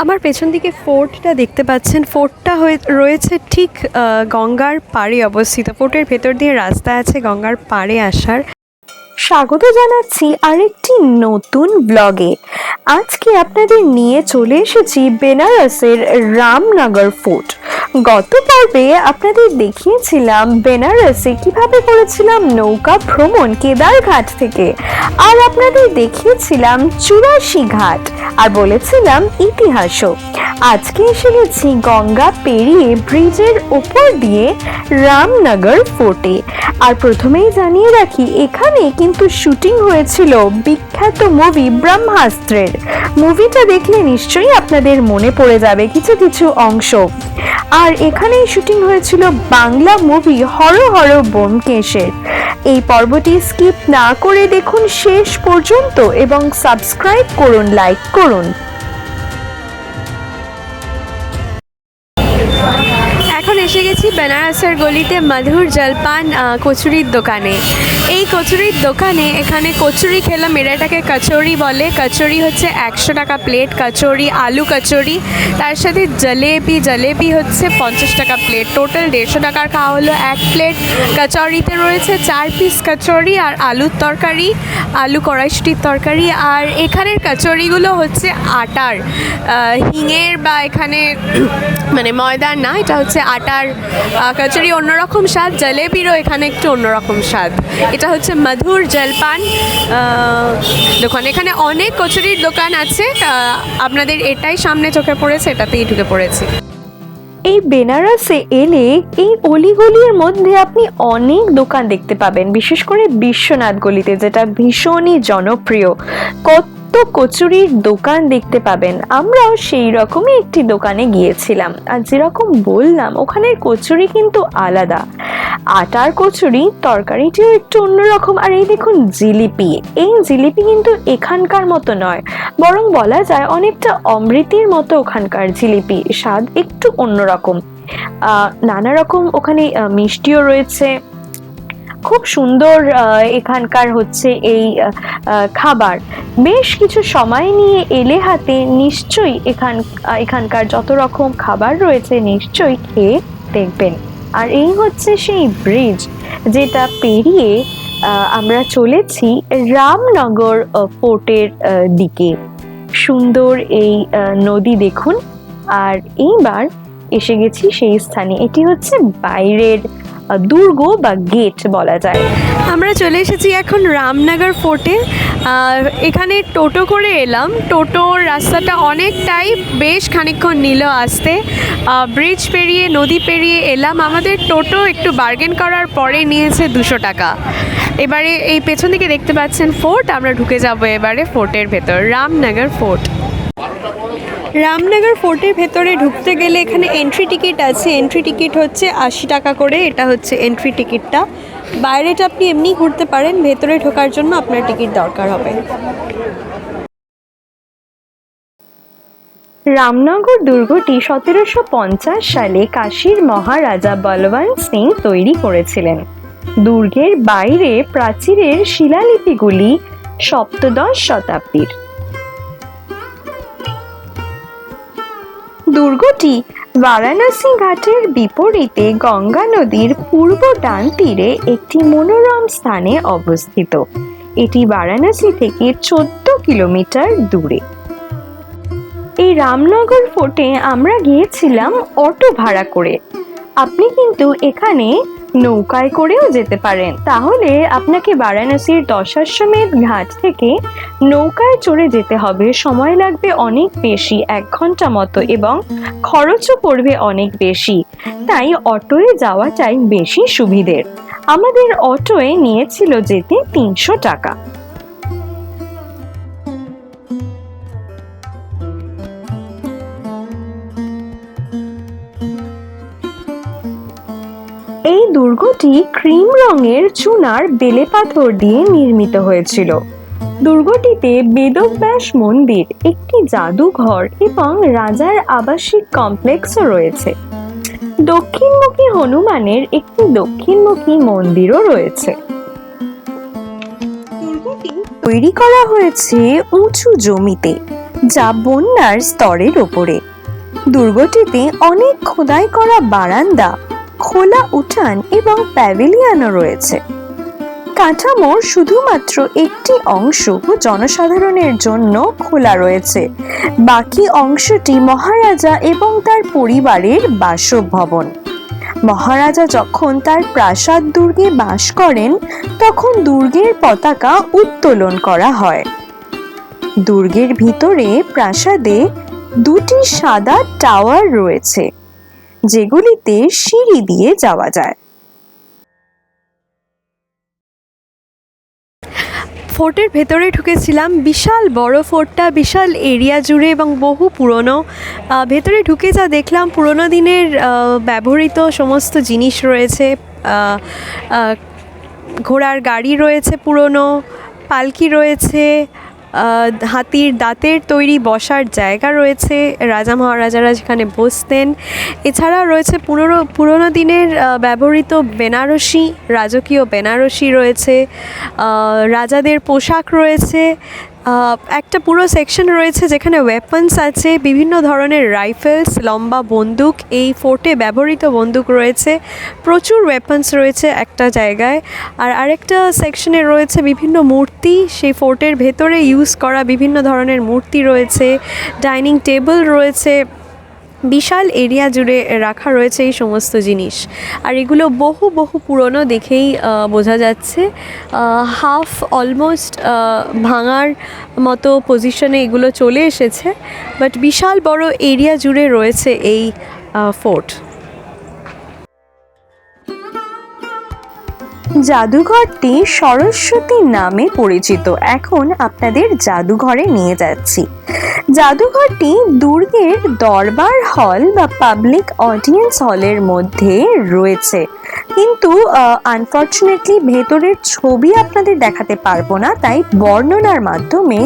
আমার পেছন দিকে ফোর্টটা দেখতে পাচ্ছেন। ফোর্টটা রয়েছে ঠিক গঙ্গার পাড়ে অবস্থিত। ফোর্টের ভেতর দিয়ে রাস্তা আছে গঙ্গার পাড়ে আসার। স্বাগত জানাচ্ছি আরেকটি নতুন ব্লগে। আজকে আপনাদের নিয়ে চলে এসেছি বেনারসের রামনগর ফোর্ট। গত পর্বে আপনাদের দেখিয়েছিলাম বেনারসে কিভাবে করেছিলাম নৌকা ভ্রমণ কেদারঘাট থেকে, আর আপনাদের দেখিয়েছিলাম 84 ঘাট, আর বলেছিলাম ইতিহাসও। আজকে এসে গেছি গঙ্গা পেরিয়ে ব্রিজের উপর দিয়ে রামনগর ফোর্টে। আর প্রথমেই জানিয়ে রাখি, এখানে কিন্তু শুটিং হয়েছিল বিখ্যাত মুভি ব্রহ্মাস্ত্রের। মুভিটা দেখলে নিশ্চয়ই আপনাদের মনে পড়ে যাবে কিছু কিছু অংশ। আর এখানেই শুটিং হয়েছিল বাংলা মুভি হর হর ব্যোমকেশের। এই পর্বটি স্কিপ না করে দেখুন শেষ পর্যন্ত এবং সাবস্ক্রাইব করুন, লাইক করুন। এখন এসে গেছি বেনারসের গলিতে মধুর জলপান কচুরির দোকানে। এই কচুরির দোকানে এখানে কচুরি খেলাম, এরা এটাকে কচুরি বলে। কচুরি হচ্ছে 100 টাকা প্লেট কচুরি, আলু কচুরি, তার সাথে জলেবি হচ্ছে 50 টাকা প্লেট। টোটাল 150 টাকার খাওয়া হলো এক প্লেট। কচুরিতে রয়েছে 4 পিস কচুরি আর আলুর তরকারি, আলু কড়াইশুটির তরকারি। আর এখানের কচুরিগুলো হচ্ছে আটার, হিঙের বা এখানে মানে ময়দার না, এটা হচ্ছে আটার কচুরি। অন্যরকম স্বাদ। জলেবিরও এখানে একটু অন্যরকম স্বাদ। এটা হচ্ছে মধুর জলপান দোকান। এখানে অনেক কচুরির দোকান আছে, আপনাদের এটাই সামনে চোখে পড়েছে, এটাতেই ঢুকে পড়েছি। এই বেনারসে এলে এই অলিগলির মধ্যে আপনি অনেক দোকান দেখতে পাবেন, বিশেষ করে বিশ্বনাথ গলিতে, যেটা ভীষণই জনপ্রিয়। কত কচুরির দোকান দেখতে পাবেন। আমরাও সেই রকমই একটি দোকানে গিয়েছিলাম, আর যেরকম বললাম ওখানের কচুরি কিন্তু আলাদা। আটার কচুরি, তরকারিটিও একটু অন্যরকম। আর এই দেখুন জিলিপি, এই জিলিপি কিন্তু এখানকার মতো নয়, বরং বলা যায় অনেকটা অমৃতির মতো ওখানকার জিলিপি। স্বাদ একটু অন্যরকম। নানা রকম ওখানে মিষ্টিও রয়েছে। খুব সুন্দর এখানকার হচ্ছে এই খাবার। বেশ কিছু সময় নিয়ে এলে হাতে নিশ্চয়ই এখানকার যত রকম খাবার রয়েছে নিশ্চয়ই খেয়ে দেখবেন। আর এই হচ্ছে সেই ব্রিজ যেটা পেরিয়ে আমরা চলেছি রামনগর ফোর্টের দিকে। সুন্দর এই নদী দেখুন। আর এইবার এসে গেছি সেই স্থানে। এটি হচ্ছে বাইরের দুর্গ বা গেট বলা যায়। আমরা চলে এসেছি এখন রামনগর ফোর্টে। এখানে টোটো করে এলাম। টোটোর রাস্তাটা অনেকটাই, বেশ খানিকক্ষণ নিল আসতে। ব্রিজ পেরিয়ে নদী পেরিয়ে এলাম। আমাদের টোটো একটু বার্গেন করার পরে নিয়েছে 200 টাকা। এবারে এই পেছন দিকে দেখতে পাচ্ছেন ফোর্ট, আমরা ঢুকে যাব এবারে ফোর্টের ভেতর। রামনগর ফোর্ট। রামনগর ফোর্টের ভেতরে ঢুকতে গেলে এখানে এন্ট্রি টিকিট আছে। এন্ট্রি টিকিট হচ্ছে 80 টাকা করে, এটা হচ্ছে এন্ট্রি টিকিটটা। বাইরেটা আপনি এমনি ঘুরতে পারেন, ভেতরে ঢোকার জন্য আপনার টিকিট দরকার হবে। রামনগর দুর্গটি 1750 সালে কাশীর মহারাজা বলবন্ত সিং তৈরি করেছিলেন। দুর্গের বাইরে প্রাচীরের শিলালিপিগুলি সপ্তদশ শতাব্দীর। দুর্গটি বারাণসী ঘাটের বিপরীতে গঙ্গা নদীর পূর্ব ডান তীরে একটি মনোরম স্থানে অবস্থিত। এটি বারাণসী থেকে 14 কিলোমিটার দূরে। এই রামনগর ফোর্টে আমরা গিয়েছিলাম অটো ভাড়া করে। আপনি কিন্তু এখানে নৌকায় করেও যেতে পারেন। তাহলে আপনাকে বারাণসীর দশাশ্বমেধ ঘাট থেকে নৌকায় চড়ে যেতে হবে। সময় লাগবে অনেক বেশি, 1 ঘন্টা মতো, এবং খরচও পড়বে অনেক বেশি। তাই অটোয় যাওয়াটাই বেশি সুবিধের। আমাদের অটোয় নিয়েছিল যেতে 300 টাকা। এই দুর্গটি ক্রিম রঙের চুনার বেলে পাথর দিয়ে নির্মিত হয়েছিল। দুর্গটিতে বেদব্যাস মন্দির, একটি জাদুঘর এবং রাজার আবাসিক কমপ্লেক্সও রয়েছে। দক্ষিণমুখী হনুমানের একটি দক্ষিণমুখী মন্দিরও রয়েছে। দুর্গটি তৈরি করা হয়েছে উঁচু জমিতে। যা বন্যার স্তরের ওপরে। দুর্গটিতে অনেক খোদাই করা বারান্দা, খোলা উঠান এবং প্যাভিলিয়নও রয়েছে। কাঠামোর শুধুমাত্র একটি অংশ জনসাধারণের জন্য খোলা রয়েছে, বাকি অংশটি মহারাজা এবং তার পরিবারের বাসভবন। মহারাজা যখন তার প্রাসাদ দুর্গে বাস করেন তখন দুর্গের পতাকা উত্তোলন করা হয়। দুর্গের ভিতরে প্রাসাদে দুটি সাদা টাওয়ার রয়েছে, যেগুলিতে সিঁড়ি দিয়ে যাওয়া যায়। ফোর্টের ভেতরে ঢুকেছিলাম। বিশাল বড় ফোর্টটা, বিশাল এরিয়া জুড়ে এবং বহু পুরনো। ভেতরে ঢুকে যা দেখলাম, পুরনো দিনের ব্যবহৃত সমস্ত জিনিস রয়েছে। ঘোড়ার গাড়ি রয়েছে, পুরনো পালকি রয়েছে, হাতির দাঁতের তৈরি বসার জায়গা রয়েছে, রাজা মহারাজারা যেখানে বসতেন। এছাড়া রয়েছে পুরনো দিনের ব্যবহৃত বেনারসি, রাজকীয় বেনারসি রয়েছে, রাজাদের পোশাক রয়েছে। একটা পুরো সেকশন রয়েছে যেখানে ওয়েপন্স আছে, বিভিন্ন ধরনের রাইফেলস, লম্বা বন্দুক, এই ফোর্টে ব্যবহৃত বন্দুক রয়েছে, প্রচুর ওয়েপন্স রয়েছে একটা জায়গায়। আর আরেকটা সেকশনে রয়েছে বিভিন্ন মূর্তি, সেই ফোর্টের ভেতরে ইউজ করা বিভিন্ন ধরনের মূর্তি রয়েছে, ডাইনিং টেবিল রয়েছে। বিশাল এরিয়া জুড়ে রাখা রয়েছে এই সমস্ত জিনিস। আর এগুলো বহু পুরনো দেখেই বোঝা যাচ্ছে। হাফ অলমোস্ট ভাঙার মতো পজিশনে এগুলো চলে এসেছে, বাট বিশাল বড় এরিয়া জুড়ে রয়েছে এই ফোর্ট। জাদুঘরটি সরস্বতী নামে পরিচিত। এখন আপনাদের জাদুঘরে নিয়ে যাচ্ছি। জাদুঘরটি দুর্গের দরবার হল বা পাবলিক অডিয়েন্স হলের মধ্যে রয়েছে, কিন্তু আনফর্চুনেটলি ভেতরের ছবি আপনাদের দেখাতে পারবো না, তাই বর্ণনার মাধ্যমে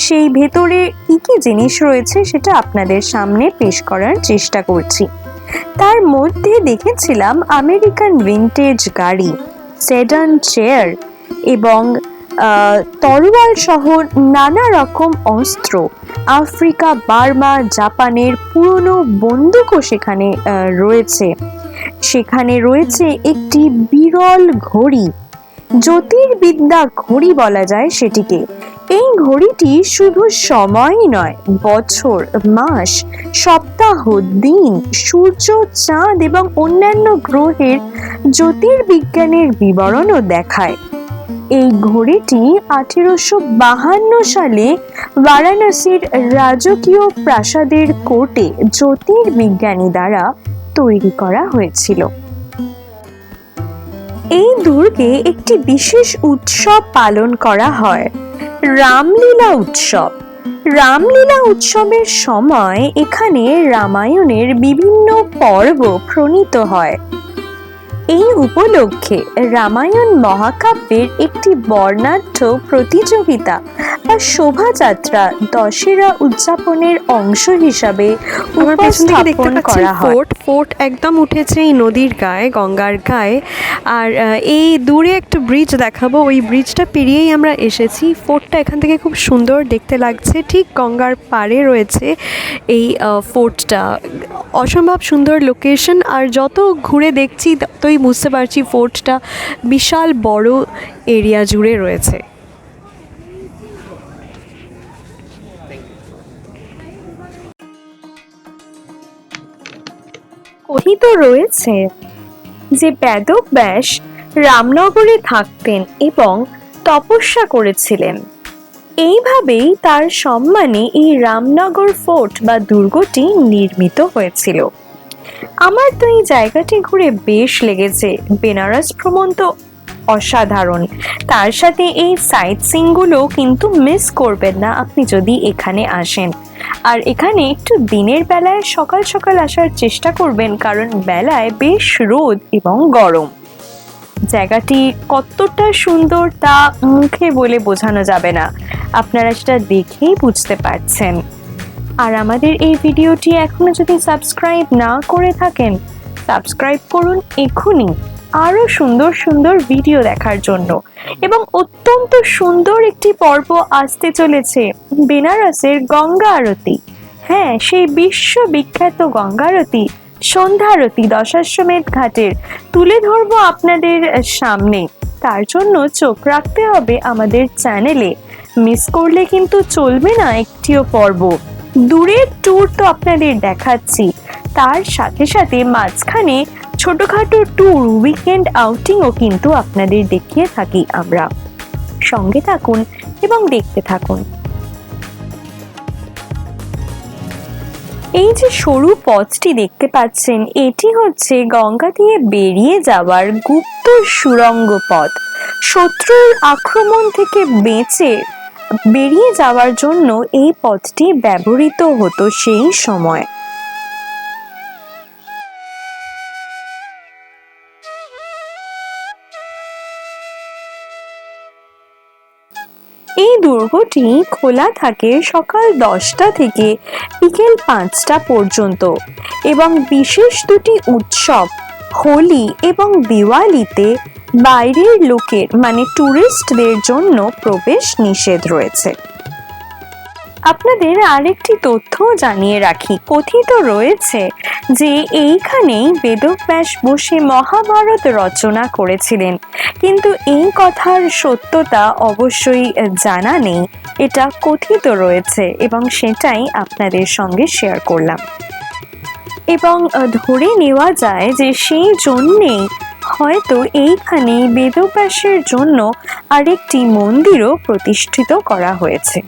সেই ভেতরে কি কি জিনিস রয়েছে সেটা আপনাদের সামনে পেশ করার চেষ্টা করছি। তার মধ্যে দেখেছিলাম আমেরিকান ভিন্টেজ গাড়ি, সেডান চেয়ার এবং তরোয়াল সহ নানা রকম অস্ত্র, আফ্রিকা, বার্মা, জাপানের পুরনো বন্দুকও সেখানে রয়েছে। সেখানে রয়েছে একটি বিরল ঘড়ি, জ্যোতির্বিদ্যা ঘড়ি বলা যায় সেটিকে। এই ঘড়িটি শুধু সময়ই নয়, বছর, মাস, সপ্তাহ, দিন, সূর্য, চাঁদ এবং অন্যান্য গ্রহের জ্যোতির্বিজ্ঞানের বিবরণও দেখায়। এই ঘড়িটি 1852 সালে বারাণসীর রাজকীয় প্রাসাদের কোর্টে জ্যোতির্বিজ্ঞানী দ্বারা তৈরি করা হয়েছিল। এই দুর্গে একটি বিশেষ উৎসব পালন করা হয়, রামলীলা উৎসব। রামলীলা উৎসবের সময় এখানে রামায়ণের বিভিন্ন পর্ব প্রণীত হয়। এই উপলক্ষে রামায়ণ মহাকাব্যের একটি বর্ণাঢ্য প্রতিযোগিতা বা শোভাযাত্রা দশেরা উদযাপনের অংশ হিসাবে উপস্থাপন করা হয়। ফোর্ট একদম উঠেছে এই নদীর গায়ে, গঙ্গার গায়ে। আর এই দূরে একটা ব্রিজ দেখাবো, ওই ব্রিজটা পেরিয়েই আমরা এসেছি। ফোর্টটা এখান থেকে খুব সুন্দর দেখতে লাগছে, ঠিক গঙ্গার পাড়ে রয়েছে এই ফোর্টটা। অসম্ভব সুন্দর লোকেশন, আর যত ঘুরে দেখছি ততই বুঝতে পারছি ফোর্টটা বিশাল বড় এরিয়া জুড়ে রয়েছে। কথিত রয়েছে যে বেদব্যাস রামনগরে থাকতেন এবং তপস্যা করেছিলেন। এইভাবেই তার সম্মানে এই রামনগর ফোর্ট বা দুর্গটি নির্মিত হয়েছিল। আমার তো এই জায়গাটি ঘুরে বেশ লেগেছে। বেনারস ভ্রমণ তো অসাধারণ, তার সাথে এই সাইট সিইংগুলো কিন্তু মিস করবেন না আপনি যদি এখানে আসেন। আর এখানে একটু দিনের বেলায় সকাল সকাল আসার চেষ্টা করবেন, কারণ বেলায় বেশ রোদ এবং গরম। জায়গাটি কতটা সুন্দর তা মুখে বলে বোঝানো যাবে না, আপনারা সেটা দেখেই বুঝতে পারছেন। আর আমাদের এই ভিডিওটি এখনো যদি সাবস্ক্রাইব না করে থাকেন, সাবস্ক্রাইব করুন এক্ষুনি আরো সুন্দর সুন্দর ভিডিও দেখার জন্য। এবং অত্যন্ত সুন্দর একটি পর্ব আসতে চলেছে, বেনারসের গঙ্গা আরতি। হ্যাঁ, সেই বিশ্ববিখ্যাত গঙ্গা আরতি, সন্ধ্যা আরতি দশাশ্বমেধ ঘাটের তুলে ধরবো আপনাদের সামনে। তার জন্য চোখ রাখতে হবে আমাদের চ্যানেলে, মিস করলে কিন্তু চলবে না একটিও পর্ব। দূরের ট্যুর তো আপনাদের দেখাচ্ছি, তার সাথে সাথে মাঝখানে ছোটখাটো ট্যুর, উইকেন্ড আউটিংও কিন্তু আপনাদের দেখিয়ে থাকি আমরা। সঙ্গে থাকুন এবং দেখতে থাকুন। এই যে সরু পথটি দেখতে পাচ্ছেন, এটি হচ্ছে গঙ্গা দিয়ে বেরিয়ে যাওয়ার গুপ্ত সুড়ঙ্গ পথ। শত্রুর আক্রমণ থেকে বেঁচে বেরিয়ে যাওয়ার জন্য এই পথটি ব্যবহৃত হতো সেই সময়। এই দুর্গটি খোলা থাকে সকাল 10টা থেকে বিকেল 5টা পর্যন্ত এবং বিশেষ দুটি উৎসব, হোলি এবং দিওয়ালিতে বাইরের লোকের মানে ট্যুরিস্টদের জন্য প্রবেশ নিষেধ রয়েছে। আপনাদের আরেকটি তথ্য জানিয়ে রাখি, কথিত রয়েছে যে এইখানেই বেদব্যাস বসে মহাভারত রচনা করেছিলেন, কিন্তু এই কথার সত্যতা অবশ্যই জানা নেই। এটা কথিত রয়েছে এবং সেটাই আপনাদের সঙ্গে শেয়ার করলাম। এবং ধরে নেওয়া যায় যে সেই জন্যেই হয়তো এইখানে বেদব্যাসের জন্য আরেকটি মন্দিরও প্রতিষ্ঠিত করা হয়েছে।